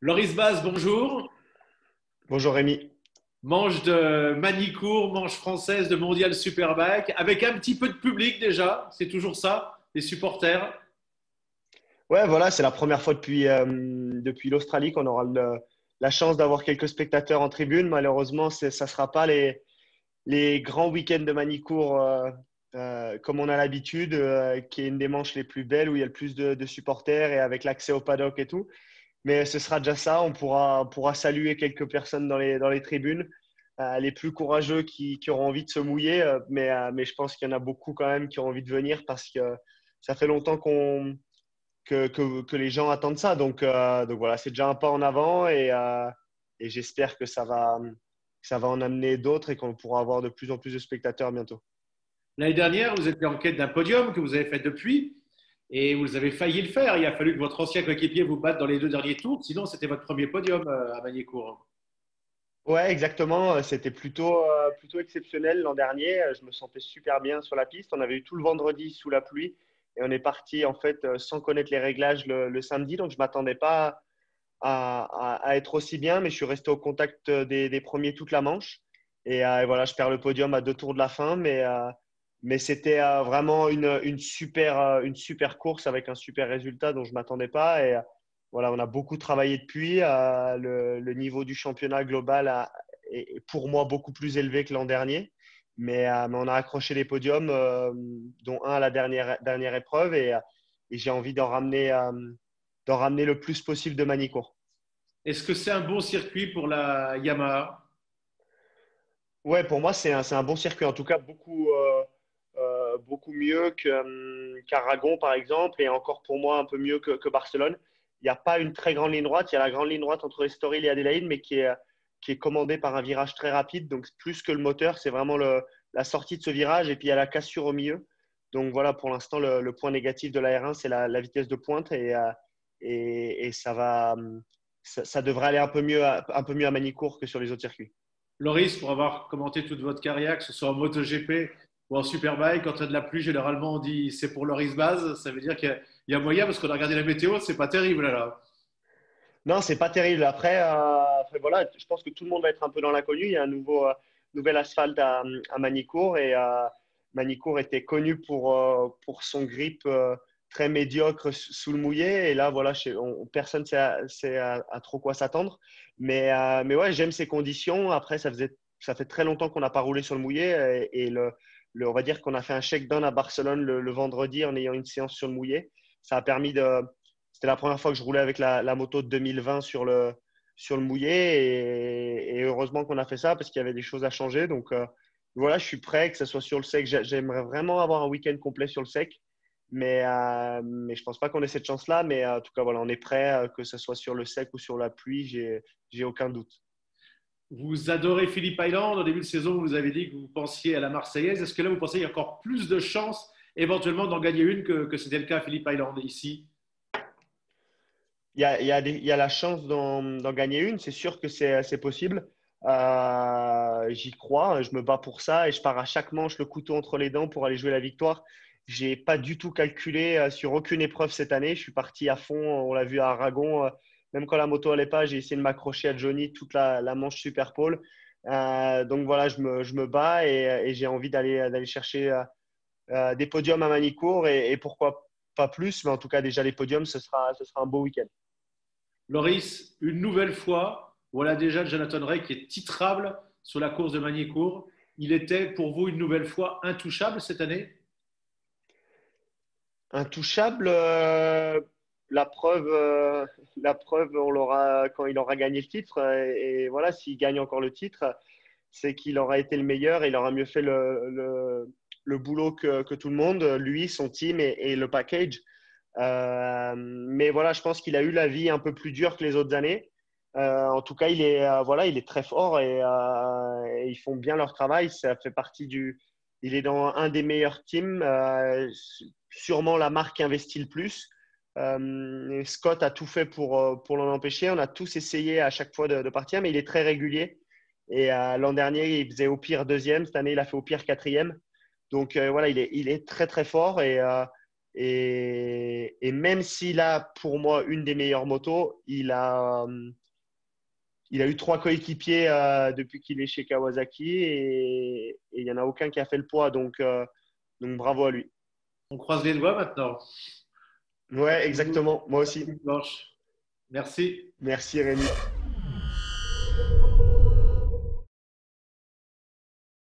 Loris Baz, bonjour. Bonjour Rémi. Manche de Manicourt, manche française de Mondial Superbike, avec un petit peu de public déjà, c'est toujours ça, les supporters. Ouais, voilà, c'est la première fois depuis l'Australie qu'on aura la chance d'avoir quelques spectateurs en tribune. Malheureusement, ça ne sera pas les grands week-ends de Manicourt comme on a l'habitude, qui est une des manches les plus belles où il y a le plus de supporters et avec l'accès au paddock et tout. Mais ce sera déjà ça. On pourra saluer quelques personnes dans les tribunes, les plus courageux qui auront envie de se mouiller. Mais je pense qu'il y en a beaucoup quand même qui ont envie de venir parce que ça fait longtemps que les gens attendent ça. Donc voilà, c'est déjà un pas en avant et j'espère que ça va en amener d'autres et qu'on pourra avoir de plus en plus de spectateurs bientôt. L'année dernière, vous étiez en quête d'un podium que vous avez fait depuis, et vous avez failli le faire. Il a fallu que votre ancien coéquipier vous batte dans les deux derniers tours, sinon c'était votre premier podium à Manicourt. Ouais, exactement. C'était plutôt exceptionnel l'an dernier. Je me sentais super bien sur la piste. On avait eu tout le vendredi sous la pluie et on est parti en fait sans connaître les réglages le samedi. Donc je m'attendais pas à être aussi bien, mais je suis resté au contact des premiers toute la manche. Et voilà, je perds le podium à 2 tours de la fin, mais c'était vraiment une super course avec un super résultat dont je ne m'attendais pas. Et voilà, on a beaucoup travaillé depuis. Le niveau du championnat global est pour moi beaucoup plus élevé que l'an dernier. Mais on a accroché les podiums, dont un à la dernière épreuve. Et j'ai envie d'en ramener le plus possible de Manicourt. Est-ce que c'est un bon circuit pour la Yamaha? Ouais, pour moi, c'est un bon circuit. En tout cas, beaucoup mieux qu'Aragon, par exemple, et encore pour moi, un peu mieux que Barcelone. Il n'y a pas une très grande ligne droite. Il y a la grande ligne droite entre Estoril et Adélaïde, mais qui est commandée par un virage très rapide. Donc, plus que le moteur, c'est vraiment la sortie de ce virage. Et puis, il y a la cassure au milieu. Donc, voilà, pour l'instant, le point négatif de la R1, c'est la vitesse de pointe. Et ça devrait aller un peu mieux à Manicourt que sur les autres circuits. Loris, pour avoir commenté toute votre carrière, que ce soit en MotoGP ou en Superbike, quand il y a de la pluie, généralement on dit c'est pour Loris Baz. Ça veut dire qu'il y a moyen, parce qu'on a regardé la météo, c'est pas terrible là. Non, c'est pas terrible. Après, voilà, je pense que tout le monde va être un peu dans l'inconnu. Il y a un nouvel asphalte à Manicourt et Manicourt était connu pour son grip très médiocre sous le mouillé. Et là, voilà, personne ne sait à trop quoi s'attendre. Mais ouais, j'aime ces conditions. Après, ça fait très longtemps qu'on n'a pas roulé sur le mouillé on va dire qu'on a fait un shakedown à Barcelone le vendredi en ayant une séance sur le mouillé. Ça a permis c'était la première fois que je roulais avec la moto de 2020 sur le mouillé et heureusement qu'on a fait ça parce qu'il y avait des choses à changer. Donc voilà, je suis prêt, que ce soit sur le sec. J'aimerais vraiment avoir un week-end complet sur le sec, mais je pense pas qu'on ait cette chance-là. Mais en tout cas, voilà, on est prêt, que ce soit sur le sec ou sur la pluie, j'ai aucun doute. Vous adorez Philippe Island. Au début de saison, vous nous avez dit que vous pensiez à la Marseillaise. Est-ce que là, vous pensez qu'il y a encore plus de chances éventuellement d'en gagner une que c'était le cas à Philippe Island ici? Il y a la chance d'en gagner une, c'est sûr que c'est possible. J'y crois, je me bats pour ça et je pars à chaque manche le couteau entre les dents pour aller jouer la victoire. J'ai pas du tout calculé sur aucune épreuve cette année. Je suis parti à fond, on l'a vu à Aragon. Même quand la moto allait pas, j'ai essayé de m'accrocher à Johnny toute la manche Super Pole. Donc voilà, je me bats et j'ai envie d'aller chercher des podiums à Manicourt et pourquoi pas plus, mais en tout cas déjà les podiums, ce sera un beau week-end. Loris, une nouvelle fois, voilà déjà Jonathan Ray qui est titrable sur la course de Magny-Cours. Il était pour vous une nouvelle fois intouchable cette année? Intouchable, la preuve, on l'aura quand il aura gagné le titre. Et voilà, s'il gagne encore le titre, c'est qu'il aura été le meilleur et il aura mieux fait le boulot que tout le monde, lui, son team et le package. Mais voilà, je pense qu'il a eu la vie un peu plus dure que les autres années. En tout cas, voilà, il est très fort et ils font bien leur travail. Ça fait partie il est dans un des meilleurs teams, sûrement la marque qui investit le plus. Scott a tout fait pour l'en empêcher. On a tous essayé à chaque fois de partir, mais il est très régulier. Et l'an dernier, il faisait au pire deuxième. Cette année, il a fait au pire quatrième. Donc voilà, il est très très fort Et même s'il a, pour moi, une des meilleures motos, il a eu 3 coéquipiers depuis qu'il est chez Kawasaki et il n'y en a aucun qui a fait le poids. Donc bravo à lui. On croise les doigts maintenant. Ouais, exactement. Moi aussi. Blanche. Merci. Merci Rémi.